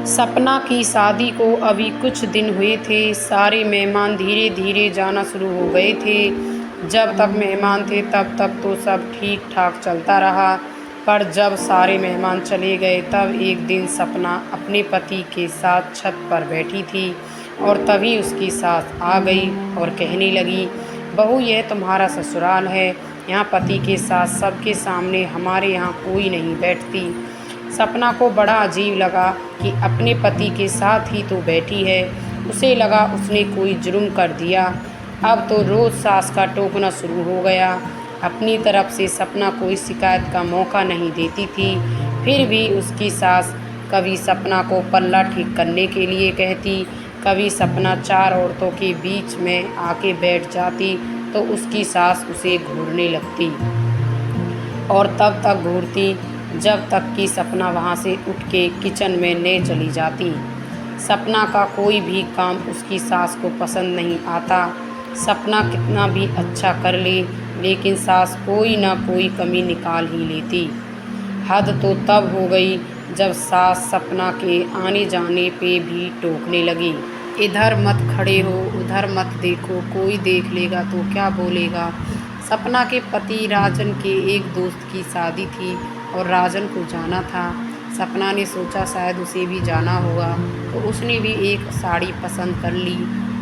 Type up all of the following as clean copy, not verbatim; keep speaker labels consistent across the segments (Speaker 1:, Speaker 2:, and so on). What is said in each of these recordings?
Speaker 1: सपना की शादी को अभी कुछ दिन हुए थे। सारे मेहमान धीरे धीरे जाना शुरू हो गए थे। जब तक मेहमान थे तब तक तो सब ठीक ठाक चलता रहा, पर जब सारे मेहमान चले गए तब एक दिन सपना अपने पति के साथ छत पर बैठी थी और तभी उसकी सास आ गई और कहने लगी, बहू यह तुम्हारा ससुराल है। यहाँ पति के साथ सबके सामने हमारे यहाँ कोई नहीं बैठती। सपना को बड़ा अजीब लगा कि अपने पति के साथ ही तो बैठी है। उसे लगा उसने कोई जुर्म कर दिया। अब तो रोज़ सास का टोकना शुरू हो गया। अपनी तरफ से सपना कोई शिकायत का मौका नहीं देती थी, फिर भी उसकी सास कभी सपना को पल्ला ठीक करने के लिए कहती, कभी सपना चार औरतों के बीच में आके बैठ जाती तो उसकी सास उसे घूरने लगती और तब तक घूरती जब तक कि सपना वहाँ से उठ के किचन में ले चली जाती। सपना का कोई भी काम उसकी सास को पसंद नहीं आता। सपना कितना भी अच्छा कर ले, लेकिन सास कोई ना कोई कमी निकाल ही लेती। हद तो तब हो गई जब सास सपना के आने जाने पे भी टोकने लगी, इधर मत खड़े हो, उधर मत देखो, कोई देख लेगा तो क्या बोलेगा। सपना के पति राजन के एक दोस्त की शादी थी और राजन को जाना था। सपना ने सोचा शायद उसे भी जाना होगा, तो उसने भी एक साड़ी पसंद कर ली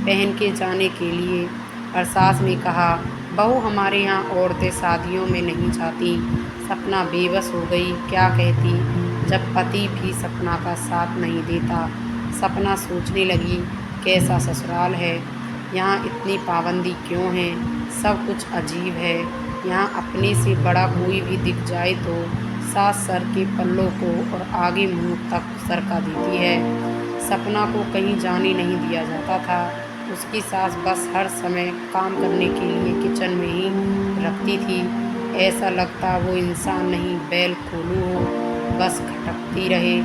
Speaker 1: पहन के जाने के लिए। और सास ने कहा, बहू हमारे यहाँ औरतें शादियों में नहीं जाती। सपना बेबस हो गई, क्या कहती जब पति भी सपना का साथ नहीं देता। सपना सोचने लगी, कैसा ससुराल है, यहाँ इतनी पाबंदी क्यों है, सब कुछ अजीब है। यहाँ अपने से बड़ा कोई भी दिख जाए तो सास सर के पल्लों को और आगे मुंह तक सरका देती है। सपना को कहीं जाने नहीं दिया जाता था। उसकी सास बस हर समय काम करने के लिए किचन में ही रखती थी। ऐसा लगता वो इंसान नहीं बैल कोलू हो, बस खटकती रहे।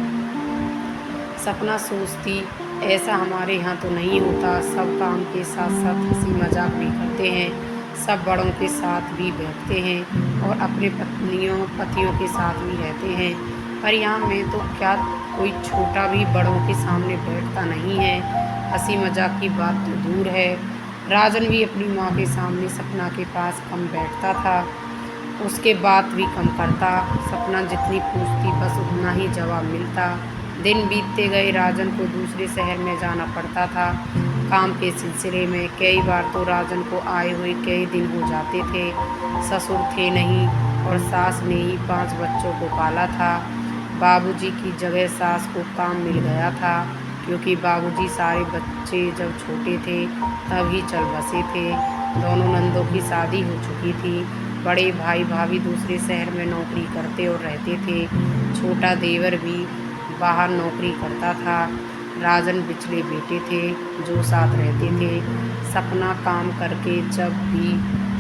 Speaker 1: सपना सोचती, ऐसा हमारे यहाँ तो नहीं होता। सब काम के साथ साथ हंसी मजाक भी करते हैं, सब बड़ों के साथ भी बैठते हैं और अपने पतियों के साथ भी रहते हैं। पर यहाँ में तो क्या कोई छोटा भी बड़ों के सामने बैठता नहीं है। हंसी मजाक की बात तो दूर है। राजन भी अपनी माँ के सामने सपना के पास कम बैठता था, उसके बात भी कम करता। सपना जितनी पूछती बस उतना ही जवाब मिलता। दिन बीतते गए, राजन को दूसरे शहर में जाना पड़ता था काम के सिलसिले में। कई बार तो राजन को आए हुए कई दिन हो जाते थे। ससुर थे नहीं और सास ने ही 5 बच्चों को पाला था। बाबूजी की जगह सास को काम मिल गया था, क्योंकि बाबूजी सारे बच्चे जब छोटे थे तब ही चल बसे थे। दोनों नंदों की शादी हो चुकी थी। बड़े भाई भाभी दूसरे शहर में नौकरी करते और रहते थे। छोटा देवर भी बाहर नौकरी करता था। राजन बिचले बेटे थे जो साथ रहते थे। सपना काम करके जब भी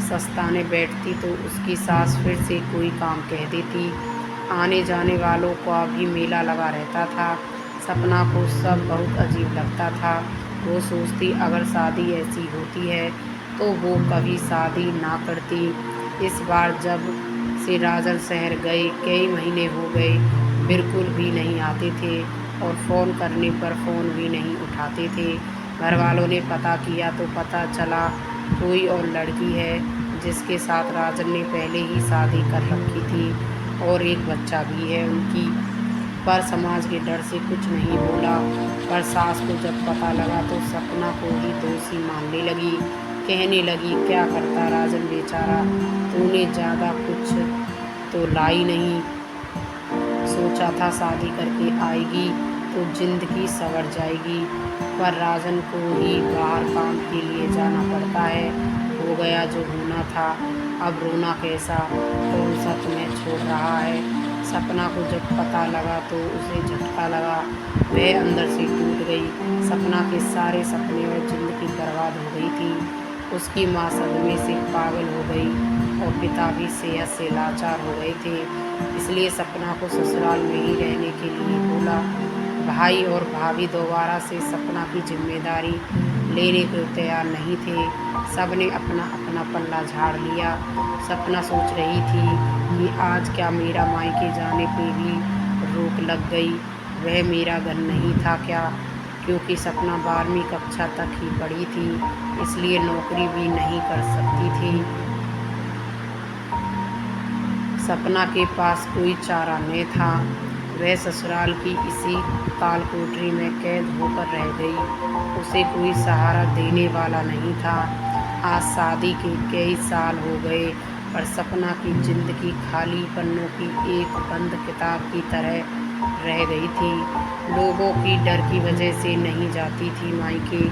Speaker 1: सस्ताने बैठती तो उसकी सास फिर से कोई काम कह देती। आने जाने वालों का भी मेला लगा रहता था। सपना को सब बहुत अजीब लगता था। वो सोचती अगर शादी ऐसी होती है तो वो कभी शादी ना करती। इस बार जब से राजन शहर गए कई महीने हो गए, बिल्कुल भी नहीं आते थे और फ़ोन करने पर फ़ोन भी नहीं उठाते थे। घर वालों ने पता किया तो पता चला कोई और लड़की है जिसके साथ राजन ने पहले ही शादी कर रखी थी और एक बच्चा भी है उनकी। पर समाज के डर से कुछ नहीं बोला। पर सास को जब पता लगा तो सपना को ही दोषी मानने लगी। कहने लगी, क्या करता राजन बेचारा, तूने ज़्यादा कुछ तो लाई नहीं। सोचा था शादी करके आएगी तो ज़िंदगी संवर जाएगी, पर राजन को ही बाहर काम के लिए जाना पड़ता है। हो गया जो होना था, अब रोना कैसा, कौन सा तुम्हें छोड़ रहा है। सपना को जब पता लगा तो उसे झटका लगा, वह अंदर से टूट गई। सपना के सारे सपने और ज़िंदगी बर्बाद हो गई थी। उसकी माँ सदमे से पागल हो गई और पिता भी सेहत से लाचार हो गए थे। इसलिए सपना को ससुराल में ही रहने के लिए बोला। भाई और भाभी दोबारा से सपना की जिम्मेदारी लेने को तैयार नहीं थे। सब ने अपना अपना पल्ला झाड़ लिया। सपना सोच रही थी कि आज क्या मेरा मायके जाने पे भी रोक लग गई। वह मेरा घर नहीं था क्या? क्योंकि सपना 12वीं कक्षा तक ही पढ़ी थी, इसलिए नौकरी भी नहीं कर सकती थी। सपना के पास कोई चारा न था। वह ससुराल की इसी काल कोठरी में कैद होकर रह गई। उसे कोई सहारा देने वाला नहीं था। आज शादी के कई साल हो गए, पर सपना की जिंदगी खाली पन्नों की एक बंद किताब की तरह रह गई थी। लोगों की डर की वजह से नहीं जाती थी मायके।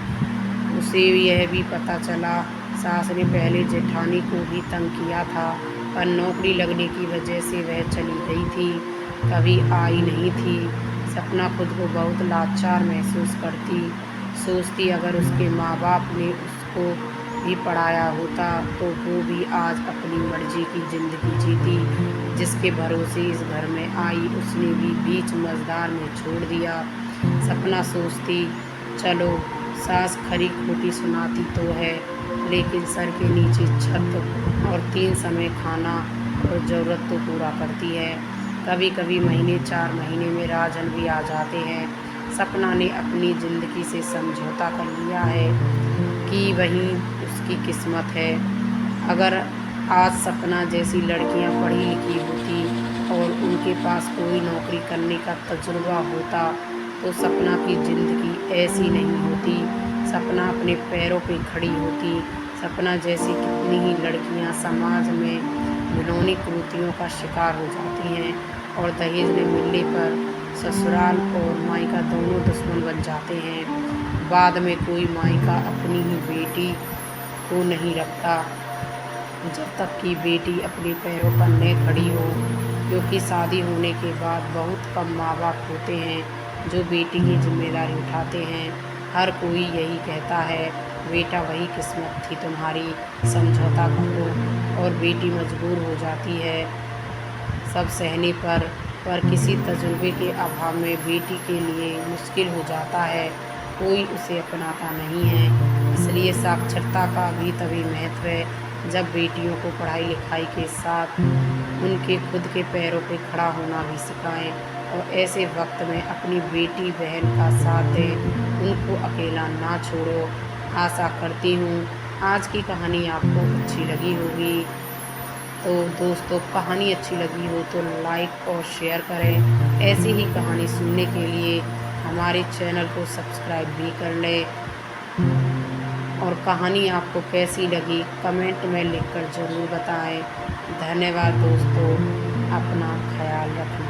Speaker 1: उसे यह भी पता चला, सास ने पहले जेठानी को भी तंग किया था, पर नौकरी लगने की वजह से वह चली गई थी, कभी आई नहीं थी। सपना खुद को बहुत लाचार महसूस करती। सोचती अगर उसके माँ बाप ने उसको भी पढ़ाया होता तो वो भी आज अपनी मर्जी की ज़िंदगी जीती। जिसके भरोसे इस घर में आई उसने भी बीच मझधार में छोड़ दिया। सपना सोचती, चलो सास खरी खोटी सुनाती तो है, लेकिन सर के नीचे छत और 3 समय खाना और ज़रूरत तो पूरा करती है। कभी कभी महीने 4 महीने में राजन भी आ जाते हैं। सपना ने अपनी ज़िंदगी से समझौता कर लिया है कि वही उसकी किस्मत है। अगर आज सपना जैसी लड़कियां पढ़ी लिखी होती और उनके पास कोई नौकरी करने का तजुर्बा होता तो सपना की ज़िंदगी ऐसी नहीं होती। सपना अपने पैरों पे खड़ी होती। सपना जैसी कितनी ही लड़कियां समाज में घिनौनी कुरीतियों का शिकार हो जाती हैं और दहेज में मिलने पर ससुराल और मायका दोनों दुश्मन बन जाते हैं। बाद में कोई मायका अपनी ही बेटी को नहीं रखता जब तक कि बेटी अपने पैरों पर न खड़ी हो, क्योंकि शादी होने के बाद बहुत कम माँ बाप होते हैं जो बेटी की जिम्मेदारी उठाते हैं। हर कोई यही कहता है, बेटा वही किस्मत थी तुम्हारी, समझौता करो, और बेटी मजबूर हो जाती है सब सहने पर किसी तजुर्बे के अभाव में बेटी के लिए मुश्किल हो जाता है। कोई उसे अपनाता नहीं है। इसलिए साक्षरता का भी तभी महत्व है जब बेटियों को पढ़ाई लिखाई के साथ उनके खुद के पैरों पे खड़ा होना भी सिखाएं, और ऐसे वक्त में अपनी बेटी बहन का साथ दें, उनको अकेला ना छोड़ो। आशा करती हूँ आज की कहानी आपको अच्छी लगी होगी। तो दोस्तों, कहानी अच्छी लगी हो तो लाइक और शेयर करें। ऐसी ही कहानी सुनने के लिए हमारे चैनल को सब्सक्राइब भी कर लें, और कहानी आपको कैसी लगी कमेंट में लिखकर ज़रूर बताएं। धन्यवाद दोस्तों, अपना ख्याल रखना।